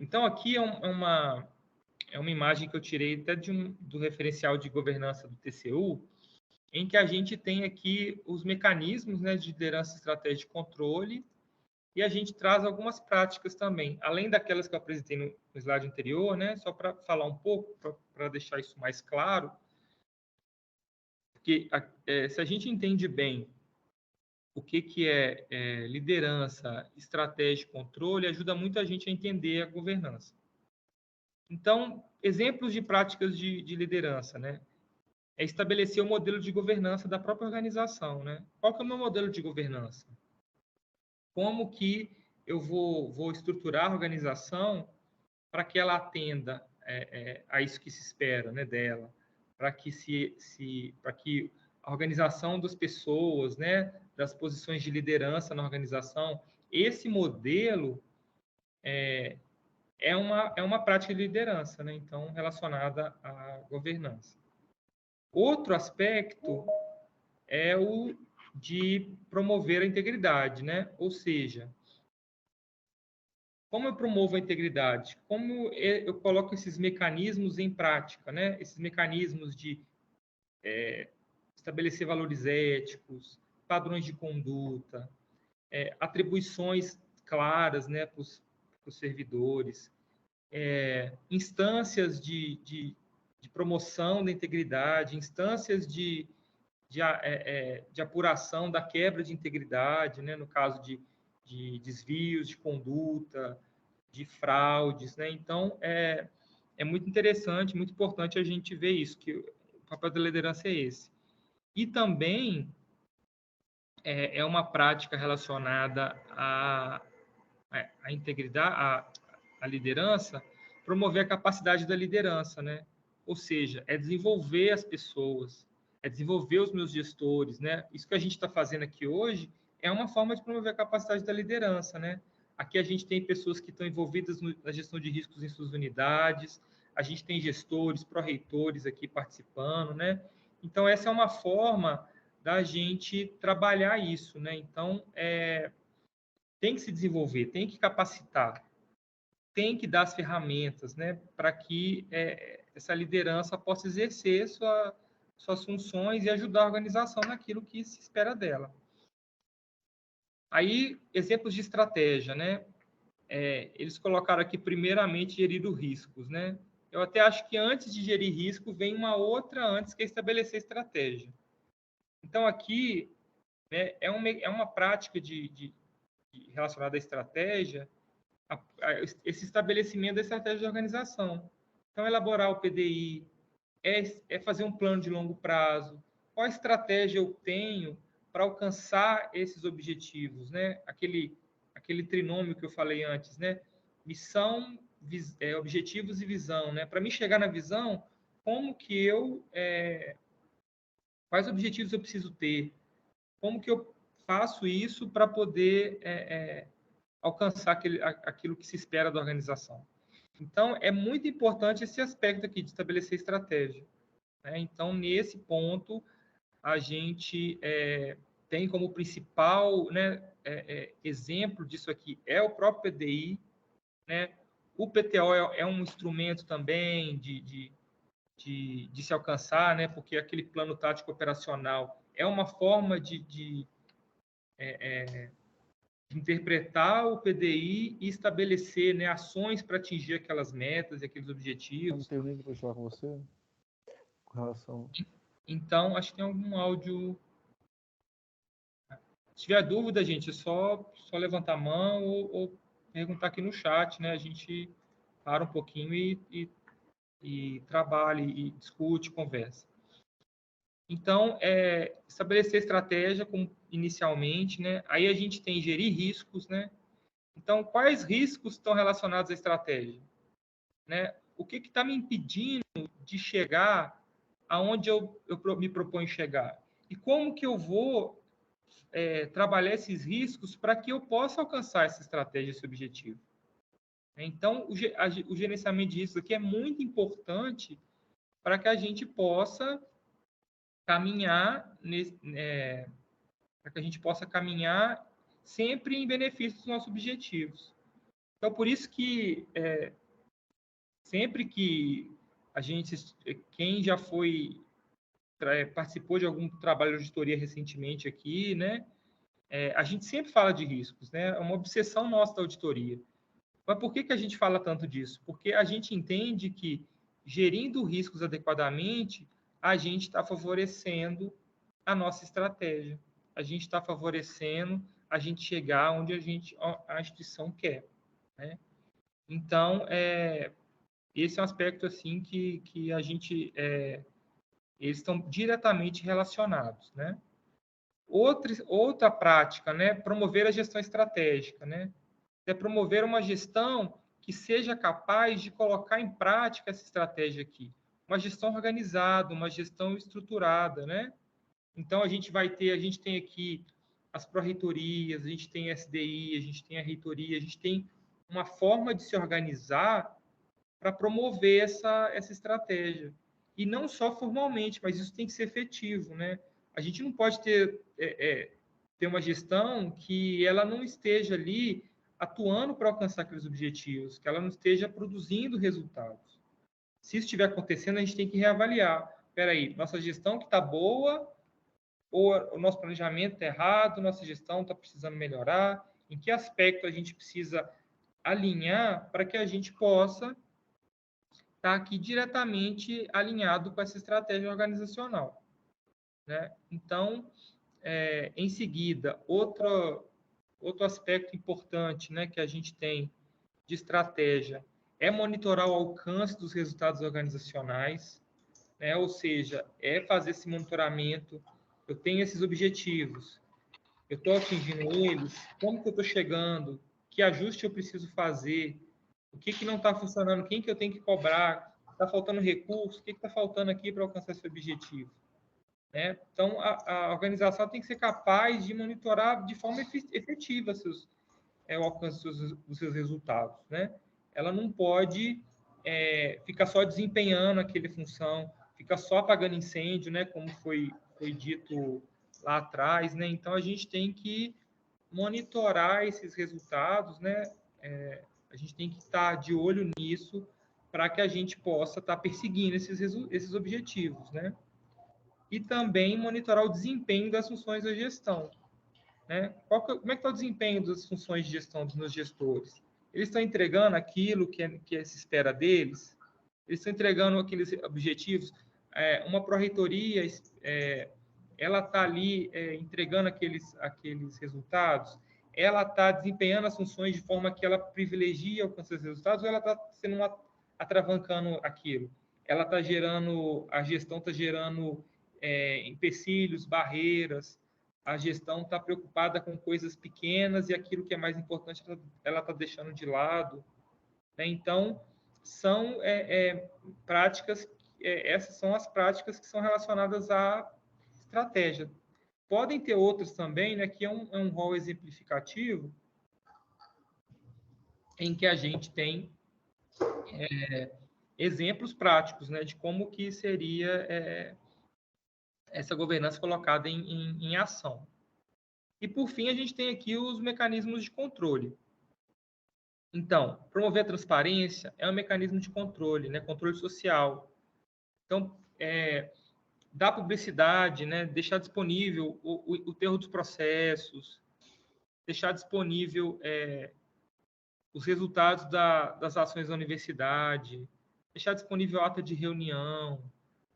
Então, aqui é uma imagem que eu tirei até do referencial de governança do TCU, em que a gente tem aqui os mecanismos, né, de liderança, estratégia e controle, e a gente traz algumas práticas também, além daquelas que eu apresentei no slide anterior, né, só para falar um pouco, para deixar isso mais claro, porque se a gente entende bem o que é liderança, estratégia e controle, ajuda muito a gente a entender a governança. Então, exemplos de práticas de liderança, né? É estabelecer o modelo de governança da própria organização, né? Qual que é o meu modelo de governança? Como que eu vou estruturar a organização para que ela atenda a isso que se espera, né, dela, para que para que a organização das pessoas, né, das posições de liderança na organização, esse modelo é uma prática de liderança, né, então relacionada à governança. Outro aspecto é o de promover a integridade, né? Ou seja, como eu promovo a integridade? Como eu coloco esses mecanismos em prática, né? Esses mecanismos de estabelecer valores éticos, padrões de conduta, atribuições claras, né, para os servidores, instâncias de promoção da integridade, instâncias de apuração da quebra de integridade, né, no caso de desvios de conduta, de fraudes, né? Então, é muito interessante, muito importante a gente ver isso, que o papel da liderança é esse. E também é uma prática relacionada à integridade, à liderança, promover a capacidade da liderança, né? Ou seja, é desenvolver as pessoas, é desenvolver os meus gestores, né? Isso que a gente está fazendo aqui hoje é uma forma de promover a capacidade da liderança, né? Aqui a gente tem pessoas que estão envolvidas na gestão de riscos em suas unidades, a gente tem gestores, pró-reitores aqui participando, né? Então, essa é uma forma da gente trabalhar isso, né? Então, tem que se desenvolver, tem que capacitar, tem que dar as ferramentas, né, para que essa liderança possa exercer suas funções e ajudar a organização naquilo que se espera dela. Aí, exemplos de estratégia, né? Eles colocaram aqui, primeiramente, gerir os riscos, né? Eu até acho que antes de gerir risco, vem uma outra antes, que é estabelecer estratégia. Então, aqui, né, é uma prática relacionada à estratégia, esse estabelecimento da estratégia de organização. Então, elaborar o PDI, fazer um plano de longo prazo. Qual estratégia eu tenho para alcançar esses objetivos, né? Aquele trinômio que eu falei antes, né? Missão, objetivos e visão, né? Para me chegar na visão, como que quais objetivos eu preciso ter? Como que eu faço isso para poder alcançar aquilo que se espera da organização? Então, é muito importante esse aspecto aqui de estabelecer estratégia, né? Então, nesse ponto, a gente tem como principal, né, exemplo disso aqui é o próprio PDI, né? O PTO é um instrumento também de se alcançar, né? Porque aquele plano tático operacional é uma forma de interpretar o PDI e estabelecer, né, ações para atingir aquelas metas e aqueles objetivos. Não tem o link para falar com você com relação. Então, acho que tem algum áudio. Se tiver dúvida, gente, é só levantar a mão ou perguntar aqui no chat, né? A gente para um pouquinho e trabalha, e discute, conversa. Então, estabelecer estratégia inicialmente, né? Aí a gente tem gerir riscos, né? Então, quais riscos estão relacionados à estratégia? Né? O que está me impedindo de chegar aonde eu me proponho chegar? E como que eu vou trabalhar esses riscos para que eu possa alcançar essa estratégia, esse objetivo? Então, o gerenciamento de riscos aqui é muito importante para que a gente possa caminhar para que a gente possa caminhar sempre em benefício dos nossos objetivos. Então, por isso que sempre que a gente, quem já participou de algum trabalho de auditoria recentemente aqui, né, a gente sempre fala de riscos, né? É uma obsessão nossa da auditoria. Mas por que a gente fala tanto disso? Porque a gente entende que, gerindo riscos adequadamente, a gente está favorecendo a nossa estratégia. A gente está favorecendo a gente chegar onde a instituição quer, né? Então, esse é um aspecto assim que a gente eles estão diretamente relacionados, né? Outra prática, né? Promover a gestão estratégica, né? É promover uma gestão que seja capaz de colocar em prática essa estratégia aqui. Uma gestão organizada, uma gestão estruturada, né? Então, a gente tem aqui as pró-reitorias, a gente tem a SDI, a gente tem a reitoria, a gente tem uma forma de se organizar para promover essa estratégia. E não só formalmente, mas isso tem que ser efetivo, né? A gente não pode ter uma gestão que ela não esteja ali atuando para alcançar aqueles objetivos, que ela não esteja produzindo resultados. Se isso estiver acontecendo, a gente tem que reavaliar. Espera aí, nossa gestão que está boa, ou o nosso planejamento está errado, nossa gestão está precisando melhorar, em que aspecto a gente precisa alinhar para que a gente possa estar aqui diretamente alinhado com essa estratégia organizacional, né? Então, em seguida, outro aspecto importante, né, que a gente tem de estratégia é monitorar o alcance dos resultados organizacionais, né? Ou seja, é fazer esse monitoramento. Eu tenho esses objetivos, eu estou atingindo eles, como que eu estou chegando, que ajuste eu preciso fazer, o que não está funcionando, quem que eu tenho que cobrar, está faltando recurso, o que está faltando aqui para alcançar esse objetivo, né? Então, a organização tem que ser capaz de monitorar de forma efetiva o alcance dos seus resultados, né? Ela não pode ficar só desempenhando aquela função, ficar só apagando incêndio, né? Como foi dito lá atrás, né? Então, a gente tem que monitorar esses resultados, né? A gente tem que estar de olho nisso para que a gente possa estar perseguindo esses objetivos, né? E também monitorar o desempenho das funções da gestão, né? Como é que está o desempenho das funções de gestão dos meus gestores? Eles estão entregando aquilo que se espera deles? Eles estão entregando aqueles objetivos? Uma pró-reitoria, ela está ali entregando aqueles resultados? Ela está desempenhando as funções de forma que ela privilegia alcançar esses resultados ou ela está atravancando aquilo? Ela está gerando, a gestão está gerando empecilhos, barreiras, a gestão está preocupada com coisas pequenas e aquilo que é mais importante ela está deixando de lado, né? Então, são práticas, essas são as práticas que são relacionadas à estratégia. Podem ter outras também, né, que é um rol exemplificativo em que a gente tem exemplos práticos, né, de como que seria essa governança colocada em ação. E, por fim, a gente tem aqui os mecanismos de controle. Então, promover a transparência é um mecanismo de controle, né? Controle social. Então, dar publicidade, né? Deixar disponível o termo dos processos, deixar disponível os resultados das ações da universidade, deixar disponível a ata de reunião,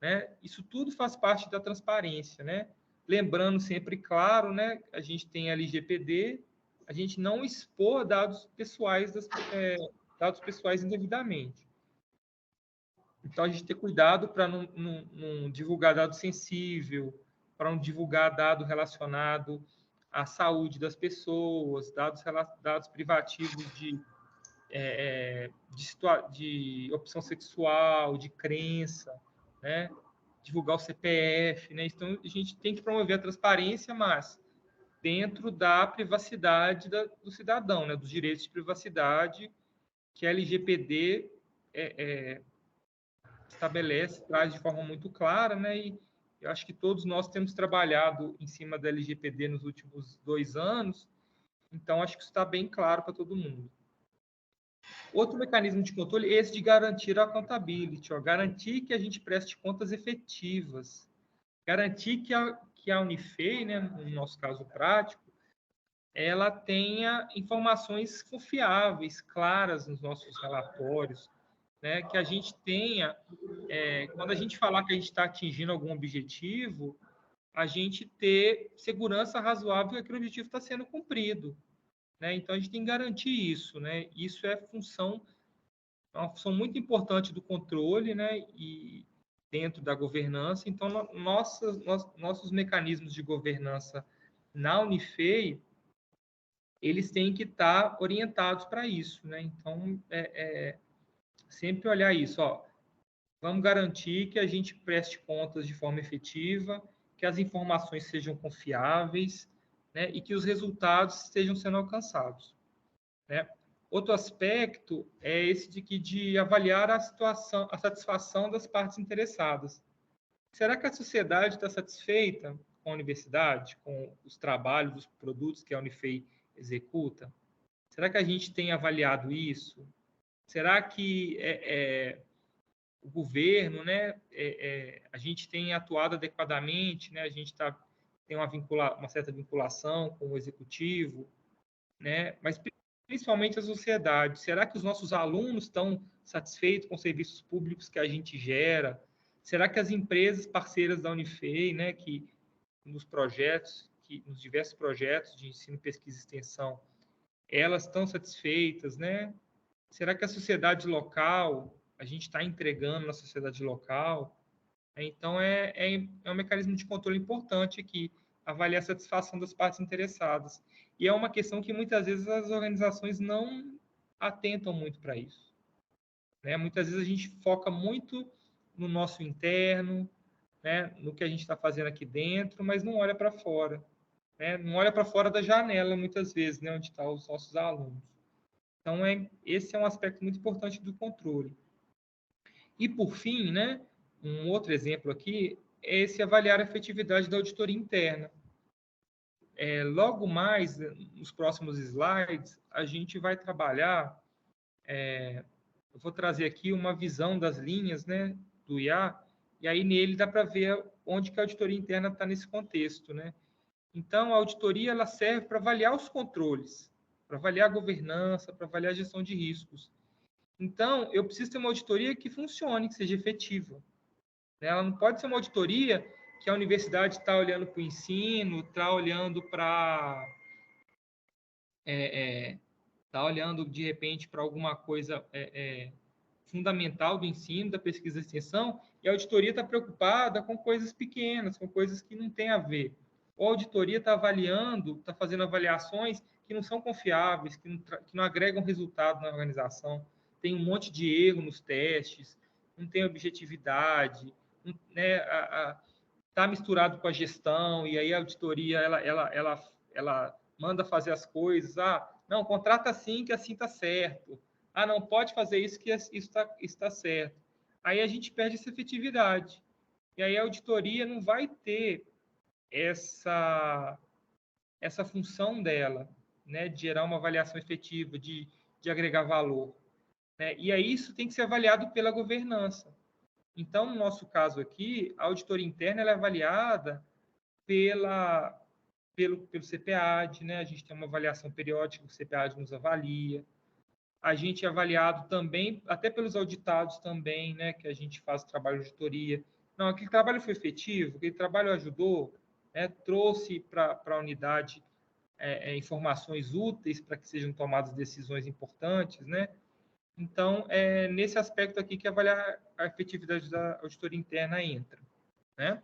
né? Isso tudo faz parte da transparência, né? Lembrando sempre, claro, né? A gente tem a LGPD, a gente não expor dados pessoais indevidamente. Então, a gente tem cuidado para não divulgar dado sensível, para não divulgar dado relacionado à saúde das pessoas, dados privativos de opção sexual, de crença, né? Divulgar o CPF, né? Então, a gente tem que promover a transparência, mas dentro da privacidade do cidadão, né? Dos direitos de privacidade que a LGPD estabelece, traz de forma muito clara, né? E eu acho que todos nós temos trabalhado em cima da LGPD nos últimos 2 anos, então acho que isso está bem claro para todo mundo. Outro mecanismo de controle é esse de garantir a accountability, garantir que a gente preste contas efetivas, garantir que a Unifei, né, no nosso caso prático, ela tenha informações confiáveis, claras nos nossos relatórios, né, que a gente tenha, quando a gente falar que a gente está atingindo algum objetivo, a gente ter segurança razoável que aquele objetivo está sendo cumprido. Né? Então, a gente tem que garantir isso. Né? Isso é uma função muito importante do controle, né? E dentro da governança. Então, nossos mecanismos de governança na Unifei, eles têm que estar orientados para isso. Né? Então, sempre olhar isso. Vamos garantir que a gente preste contas de forma efetiva, que as informações sejam confiáveis, né? E que os resultados estejam sendo alcançados. Né? Outro aspecto é esse de avaliar a satisfação das partes interessadas. Será que a sociedade está satisfeita com a universidade, com os trabalhos, os produtos que a Unifei executa? Será que a gente tem avaliado isso? Será que o governo, né, a gente tem atuado adequadamente, né? A gente tem uma certa vinculação com o executivo, né? Mas principalmente a sociedade. Será que os nossos alunos estão satisfeitos com os serviços públicos que a gente gera? Será que as empresas parceiras da Unifei, né, que nos diversos projetos de ensino, pesquisa e extensão, elas estão satisfeitas, né? Será que a sociedade local, a gente está entregando na sociedade local? Então, é um mecanismo de controle importante aqui, avaliar a satisfação das partes interessadas. E é uma questão que muitas vezes as organizações não atentam muito para isso. Né? Muitas vezes a gente foca muito no nosso interno, né? No que a gente está fazendo aqui dentro, mas não olha para fora. Né? Não olha para fora da janela, muitas vezes, né? Onde estão os nossos alunos. Então, esse é um aspecto muito importante do controle. E, por fim, né, um outro exemplo aqui é esse avaliar a efetividade da auditoria interna. Logo mais, nos próximos slides, a gente vai trabalhar, eu vou trazer aqui uma visão das linhas, né, do IA, e aí nele dá para ver onde que a auditoria interna está nesse contexto. Né? Então, a auditoria ela serve para avaliar os controles, para avaliar a governança, para avaliar a gestão de riscos. Então, eu preciso ter uma auditoria que funcione, que seja efetiva. Ela não pode ser uma auditoria que a universidade está olhando para o ensino, está olhando para... está olhando, de repente, para alguma coisa fundamental do ensino, da pesquisa e extensão, e a auditoria está preocupada com coisas pequenas, com coisas que não têm a ver. Ou a auditoria está avaliando, está fazendo avaliações que não são confiáveis, que não agregam resultado na organização. Tem um monte de erro nos testes, não tem objetividade, né, está misturado com a gestão, e aí a auditoria ela manda fazer as coisas. Não, contrata assim, que assim está certo. Não pode fazer isso, que isso está certo. Aí a gente perde essa efetividade. E aí a auditoria não vai ter essa função dela, né, de gerar uma avaliação efetiva, de agregar valor. Né? E aí isso tem que ser avaliado pela governança. Então, no nosso caso aqui, a auditoria interna ela é avaliada pelo CPAD, né? A gente tem uma avaliação periódica, o CPAD nos avalia. A gente é avaliado também, até pelos auditados também, né? Que a gente faz trabalho de auditoria. Não, aquele trabalho foi efetivo, aquele trabalho ajudou, né? Trouxe para a unidade informações úteis para que sejam tomadas decisões importantes, né? Então, é nesse aspecto aqui que avaliar a efetividade da auditoria interna entra. Né?